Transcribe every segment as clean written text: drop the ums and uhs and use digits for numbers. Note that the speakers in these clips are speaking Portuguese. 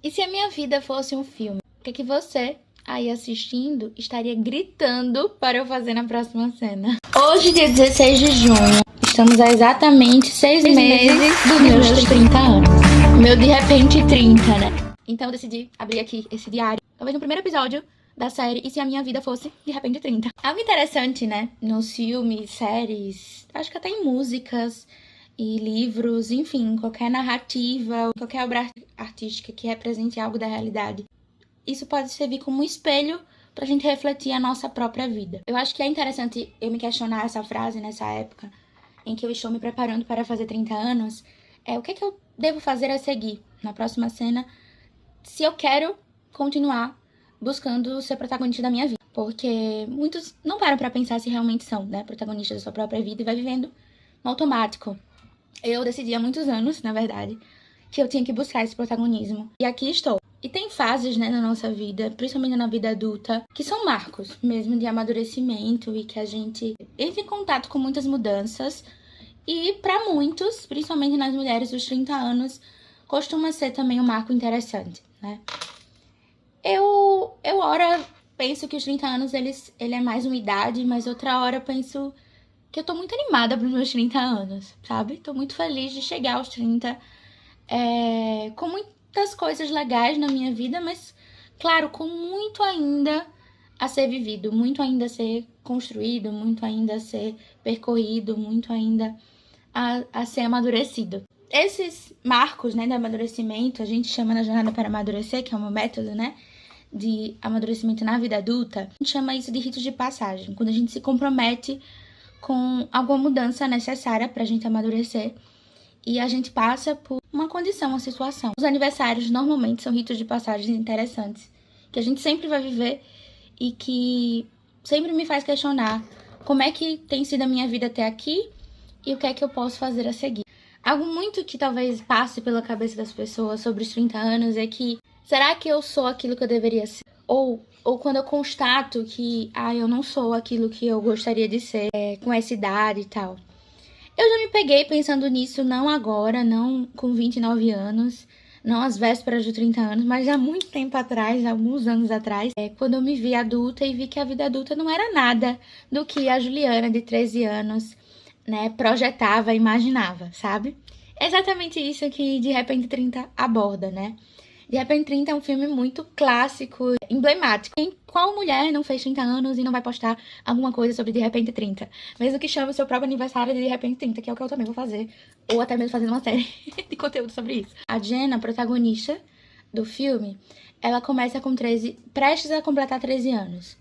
E se a minha vida fosse um filme, o que você, aí assistindo, estaria gritando para eu fazer na próxima cena? Hoje, dia 16 de junho, estamos a exatamente 6 meses dos meus 30 anos. Meu de repente 30, né? Então eu decidi abrir aqui esse diário. Talvez no primeiro episódio da série E se a minha vida fosse de repente 30. Algo interessante, né? Nos filmes, séries, acho que até em músicas e livros, enfim, qualquer narrativa, qualquer obra artística que represente algo da realidade. Isso pode servir como um espelho pra gente refletir a nossa própria vida. Eu acho que é interessante eu me questionar essa frase nessa época em que eu estou me preparando para fazer 30 anos. O que eu devo fazer a seguir na próxima cena se eu quero continuar buscando ser protagonista da minha vida. Porque muitos não param pra pensar se realmente são, né, protagonistas da sua própria vida e vai vivendo no automático. Eu decidi há muitos anos, na verdade, que eu tinha que buscar esse protagonismo. E aqui estou. E tem fases, né, na nossa vida, principalmente na vida adulta, que são marcos mesmo de amadurecimento e que a gente entra em contato com muitas mudanças. E para muitos, principalmente nas mulheres dos 30 anos, costuma ser também um marco interessante, né? Eu ora penso que os 30 anos ele é mais uma idade, mas outra hora penso que eu tô muito animada pros meus 30 anos, sabe? Tô muito feliz de chegar aos 30, com muitas coisas legais na minha vida, mas, claro, com muito ainda a ser vivido, muito ainda a ser construído, muito ainda a ser percorrido, muito ainda a ser amadurecido. Esses marcos, né, de amadurecimento, a gente chama na Jornada para Amadurecer, que é um método, né, de amadurecimento na vida adulta, a gente chama isso de ritos de passagem, quando a gente se compromete com alguma mudança necessária pra gente amadurecer e a gente passa por uma condição, uma situação. Os aniversários normalmente são ritos de passagem interessantes, que a gente sempre vai viver e que sempre me faz questionar como é que tem sido a minha vida até aqui e o que é que eu posso fazer a seguir. Algo muito que talvez passe pela cabeça das pessoas sobre os 30 anos é que, será que eu sou aquilo que eu deveria ser? Ou quando eu constato que, eu não sou aquilo que eu gostaria de ser, com essa idade e tal. Eu já me peguei pensando nisso, não agora, não com 29 anos, não às vésperas de 30 anos, mas há muito tempo atrás, há alguns anos atrás, quando eu me vi adulta e vi que a vida adulta não era nada do que a Juliana, de 13 anos, né, projetava, imaginava, sabe? É exatamente isso que De Repente 30 aborda, né? De Repente 30 é um filme muito clássico, emblemático. Qual mulher não fez 30 anos e não vai postar alguma coisa sobre De Repente 30? Mesmo que chame o seu próprio aniversário de Repente 30, que é o que eu também vou fazer. Ou até mesmo fazendo uma série de conteúdo sobre isso. A Jenna, protagonista do filme, ela começa com 13, prestes a completar 13 anos.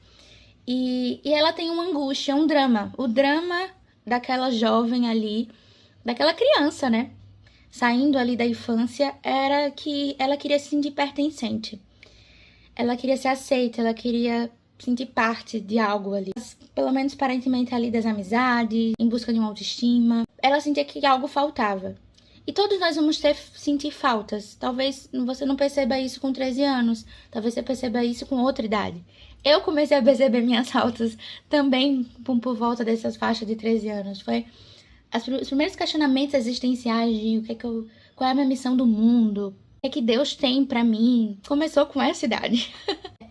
E ela tem uma angústia, um drama. O drama daquela jovem ali, daquela criança, né? Saindo ali da infância, era que ela queria se sentir pertencente. Ela queria ser aceita, ela queria sentir parte de algo ali. Pelo menos aparentemente ali das amizades, em busca de uma autoestima. Ela sentia que algo faltava. E todos nós vamos sentir faltas. Talvez você não perceba isso com 13 anos. Talvez você perceba isso com outra idade. Eu comecei a perceber minhas faltas também por volta dessas faixas de 13 anos. Foi os primeiros questionamentos existenciais de qual é a minha missão do mundo, o que Deus tem pra mim, começou com essa idade.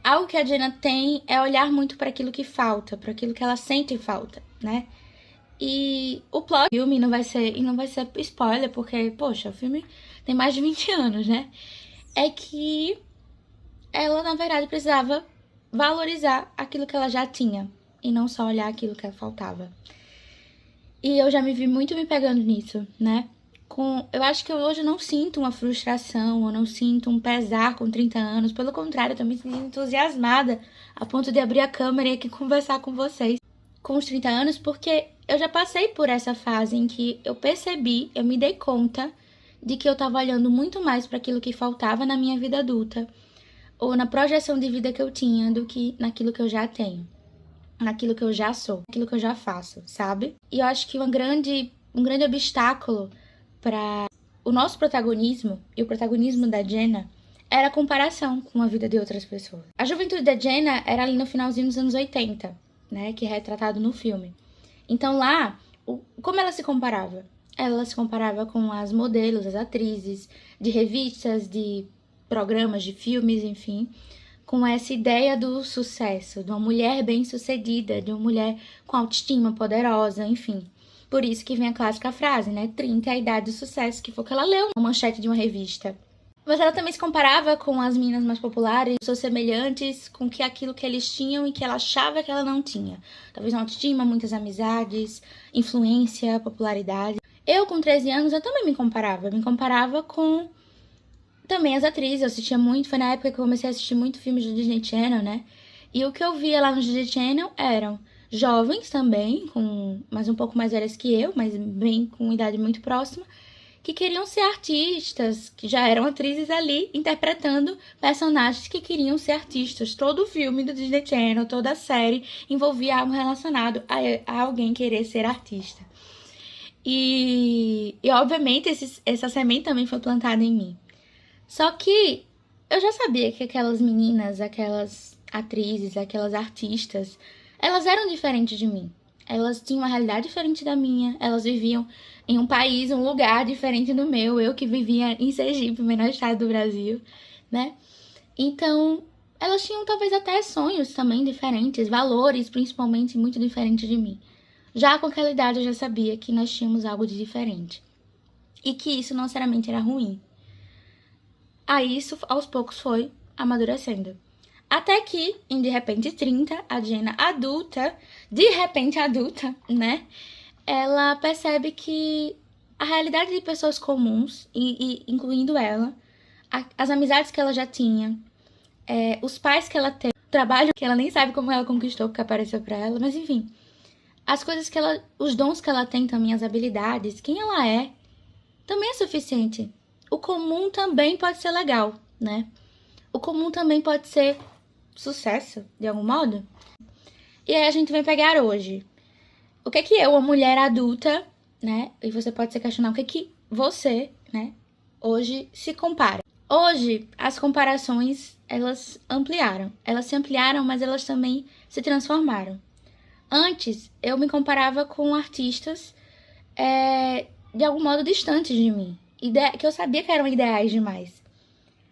Algo que a Jenna tem é olhar muito para aquilo que falta, para aquilo que ela sente falta, né? E o plot do filme não vai ser spoiler, porque, poxa, o filme tem mais de 20 anos, né? É que ela, na verdade, precisava valorizar aquilo que ela já tinha e não só olhar aquilo que faltava. E eu já me vi muito me pegando nisso, né? Eu acho que hoje eu não sinto uma frustração, eu não sinto um pesar com 30 anos. Pelo contrário, eu tô me sentindo entusiasmada a ponto de abrir a câmera e aqui conversar com vocês com os 30 anos, porque eu já passei por essa fase em que eu percebi, eu me dei conta de que eu tava olhando muito mais para aquilo que faltava na minha vida adulta ou na projeção de vida que eu tinha do que naquilo que eu já tenho, naquilo que eu já sou, naquilo que eu já faço, sabe? E eu acho que um grande obstáculo para o nosso protagonismo e o protagonismo da Jenna era a comparação com a vida de outras pessoas. A juventude da Jenna era ali no finalzinho dos anos 80, né, que é retratado no filme. Então lá, como ela se comparava? Ela se comparava com as modelos, as atrizes de revistas, de programas, de filmes, enfim, com essa ideia do sucesso, de uma mulher bem-sucedida, de uma mulher com autoestima poderosa, enfim. Por isso que vem a clássica frase, né? 30 é a idade do sucesso, que foi o que ela leu na manchete de uma revista. Mas ela também se comparava com as meninas mais populares, pessoas semelhantes com que aquilo que eles tinham e que ela achava que ela não tinha. Talvez uma autoestima, muitas amizades, influência, popularidade. Eu, com 13 anos, eu também me comparava com também as atrizes. Eu assistia muito, foi na época que eu comecei a assistir muito filmes do Disney Channel, né? E o que eu via lá no Disney Channel eram jovens também, mas um pouco mais velhas que eu, mas bem com idade muito próxima, que queriam ser artistas, que já eram atrizes ali, interpretando personagens que queriam ser artistas. Todo o filme do Disney Channel, toda a série, envolvia algo relacionado a alguém querer ser artista. E obviamente, essa semente também foi plantada em mim. Só que eu já sabia que aquelas meninas, aquelas atrizes, aquelas artistas, elas eram diferentes de mim. Elas tinham uma realidade diferente da minha, elas viviam em um país, um lugar diferente do meu, eu que vivia em Sergipe, o menor estado do Brasil, né? Então, elas tinham talvez até sonhos também diferentes, valores principalmente muito diferentes de mim. Já com aquela idade eu já sabia que nós tínhamos algo de diferente e que isso não necessariamente era ruim. Aí isso aos poucos foi amadurecendo. Até que, em De Repente 30, a Jenna adulta, de repente adulta, né? Ela percebe que a realidade de pessoas comuns, e incluindo ela, as amizades que ela já tinha, os pais que ela tem, o trabalho que ela nem sabe como ela conquistou porque apareceu pra ela, mas enfim, as coisas que ela, os dons que ela tem também, as habilidades, quem ela é, também é suficiente. O comum também pode ser legal, né? O comum também pode ser sucesso, de algum modo. E aí a gente vem pegar hoje. O que é que eu, uma mulher adulta, né? E você pode se questionar o que é que você, né, hoje se compara. Hoje, as comparações, elas ampliaram. Elas se ampliaram, mas elas também se transformaram. Antes, eu me comparava com artistas de algum modo distantes de mim. Que eu sabia que eram ideais demais.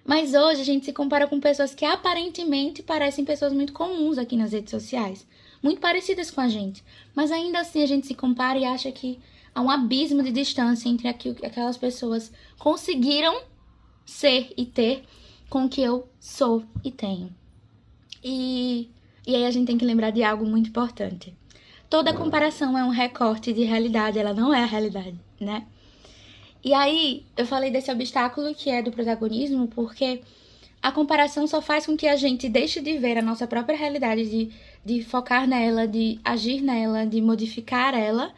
Mas hoje a gente se compara com pessoas que aparentemente parecem pessoas muito comuns aqui nas redes sociais. Muito parecidas com a gente. Mas ainda assim a gente se compara e acha que há um abismo de distância entre aquelas pessoas conseguiram ser e ter com o que eu sou e tenho. E aí a gente tem que lembrar de algo muito importante. Toda comparação é um recorte de realidade, ela não é a realidade, né? E aí, eu falei desse obstáculo que é do protagonismo, porque a comparação só faz com que a gente deixe de ver a nossa própria realidade, de focar nela, de agir nela, de modificar ela,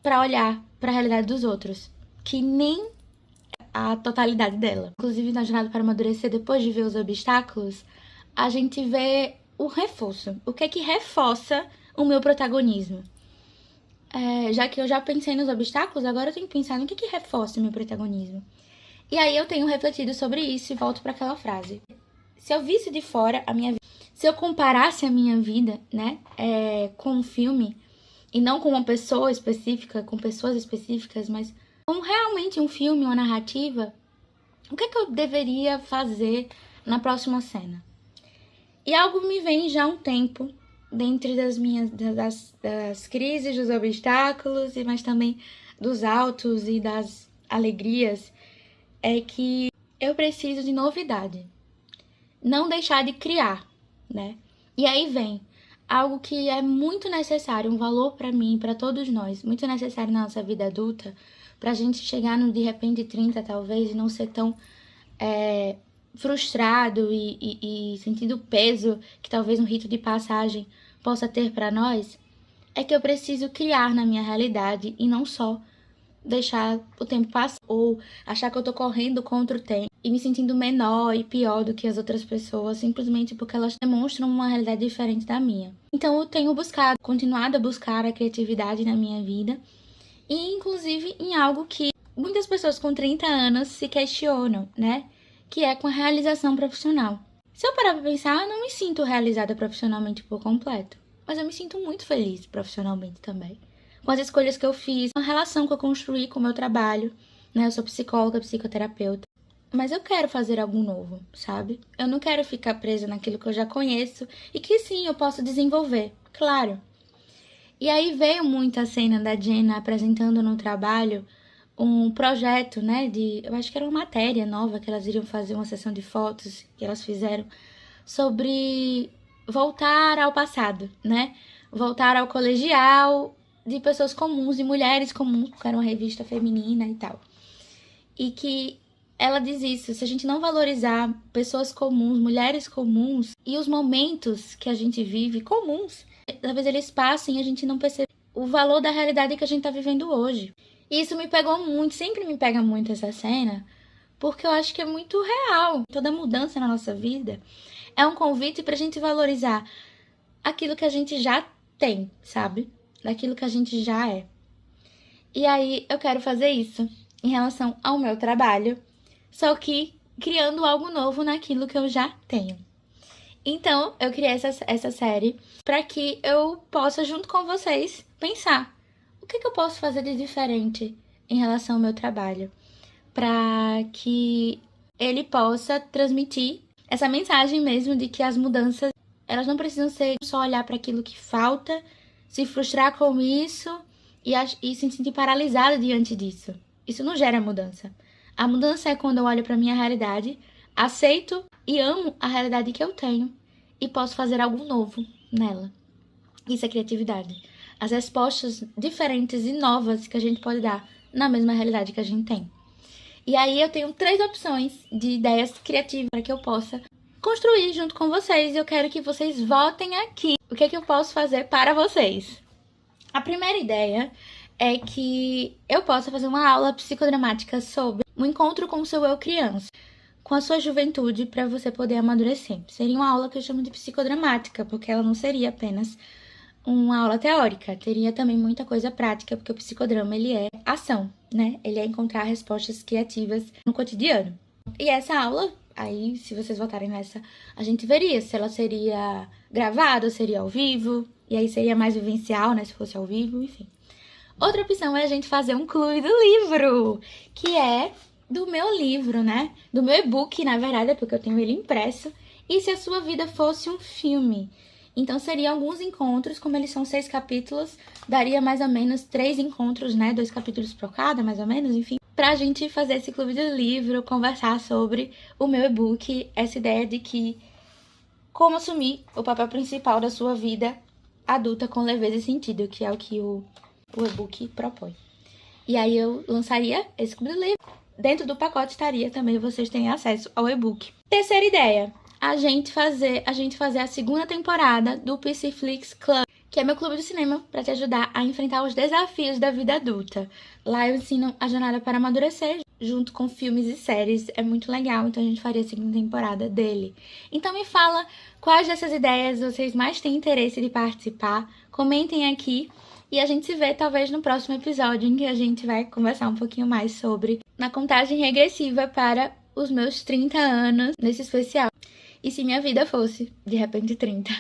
para olhar para a realidade dos outros, que nem a totalidade dela. Inclusive, na jornada para amadurecer, depois de ver os obstáculos, a gente vê o reforço. O que é que reforça o meu protagonismo? Já que eu já pensei nos obstáculos, agora eu tenho que pensar no que reforça o meu protagonismo. E aí eu tenho refletido sobre isso e volto para aquela frase. Se eu visse de fora a minha vida, se eu comparasse a minha vida, né, com um filme, e não com uma pessoa específica, com pessoas específicas, mas como realmente um filme, uma narrativa, o que é que eu deveria fazer na próxima cena? E algo me vem já há um tempo, dentre das crises, dos obstáculos, mas também dos altos e das alegrias, é que eu preciso de novidade. Não deixar de criar, né? E aí vem algo que é muito necessário, um valor para mim, para todos nós, muito necessário na nossa vida adulta, pra gente chegar no de repente 30 talvez, e não ser tão frustrado e sentindo o peso que talvez um rito de passagem possa ter para nós, é que eu preciso criar na minha realidade e não só deixar o tempo passar ou achar que eu tô correndo contra o tempo e me sentindo menor e pior do que as outras pessoas simplesmente porque elas demonstram uma realidade diferente da minha. Então eu tenho continuado a buscar a criatividade na minha vida e inclusive em algo que muitas pessoas com 30 anos se questionam, né? Que é com a realização profissional. Se eu parar pra pensar, eu não me sinto realizada profissionalmente por completo. Mas eu me sinto muito feliz profissionalmente também. Com as escolhas que eu fiz, a relação que eu construí com o meu trabalho, né? Eu sou psicóloga, psicoterapeuta. Mas eu quero fazer algo novo, sabe? Eu não quero ficar presa naquilo que eu já conheço e que sim, eu posso desenvolver, claro. E aí veio muito a cena da Jenna apresentando no trabalho um projeto, né, eu acho que era uma matéria nova que elas iriam fazer, uma sessão de fotos que elas fizeram sobre voltar ao passado, né? Voltar ao colegial de pessoas comuns e mulheres comuns, porque era uma revista feminina e tal. E que ela diz isso, se a gente não valorizar pessoas comuns, mulheres comuns e os momentos que a gente vive comuns, talvez eles passem e a gente não percebe o valor da realidade que a gente tá vivendo hoje. E isso me pegou muito, sempre me pega muito essa cena, porque eu acho que é muito real. Toda mudança na nossa vida é um convite pra gente valorizar aquilo que a gente já tem, sabe? Daquilo que a gente já é. E aí eu quero fazer isso em relação ao meu trabalho, só que criando algo novo naquilo que eu já tenho. Então, eu criei essa série para que eu possa, junto com vocês, pensar o que eu posso fazer de diferente em relação ao meu trabalho, para que ele possa transmitir essa mensagem mesmo de que as mudanças, elas não precisam ser só olhar para aquilo que falta, se frustrar com isso e se sentir paralisada diante disso. Isso não gera mudança. A mudança é quando eu olho para minha realidade, aceito e amo a realidade que eu tenho e posso fazer algo novo nela. Isso é criatividade. As respostas diferentes e novas que a gente pode dar na mesma realidade que a gente tem. E aí eu tenho 3 opções de ideias criativas para que eu possa construir junto com vocês. Eu quero que vocês votem aqui o que eu posso fazer para vocês. A primeira ideia é que eu possa fazer uma aula psicodramática sobre um encontro com o seu eu criança, com a sua juventude, para você poder amadurecer. Seria uma aula que eu chamo de psicodramática, porque ela não seria apenas uma aula teórica, teria também muita coisa prática, porque o psicodrama, ele é ação, né? Ele é encontrar respostas criativas no cotidiano. E essa aula, aí, se vocês votarem nessa, a gente veria se ela seria gravada ou seria ao vivo, e aí seria mais vivencial, né, se fosse ao vivo, enfim. Outra opção é a gente fazer um clube do livro, que é do meu livro, né? Do meu e-book, na verdade, porque eu tenho ele impresso. E se a sua vida fosse um filme? Então, seriam alguns encontros, como eles são 6 capítulos, daria mais ou menos 3 encontros, né? 2 capítulos por cada, mais ou menos, enfim. Pra gente fazer esse clube do livro, conversar sobre o meu e-book, essa ideia de que como assumir o papel principal da sua vida adulta com leveza e sentido, que é o que o e-book propõe. E aí eu lançaria esse clube do livro. Dentro do pacote estaria também vocês terem acesso ao e-book. Terceira ideia, a gente fazer a 2ª temporada do PC Flix Club, que é meu clube de cinema para te ajudar a enfrentar os desafios da vida adulta. Lá eu ensino a jornada para amadurecer, junto com filmes e séries. É muito legal, então a gente faria a 2ª temporada dele. Então me fala quais dessas ideias vocês mais têm interesse de participar. Comentem aqui. E a gente se vê talvez no próximo episódio, em que a gente vai conversar um pouquinho mais sobre na contagem regressiva para os meus 30 anos nesse especial. E se minha vida fosse, de repente, 30.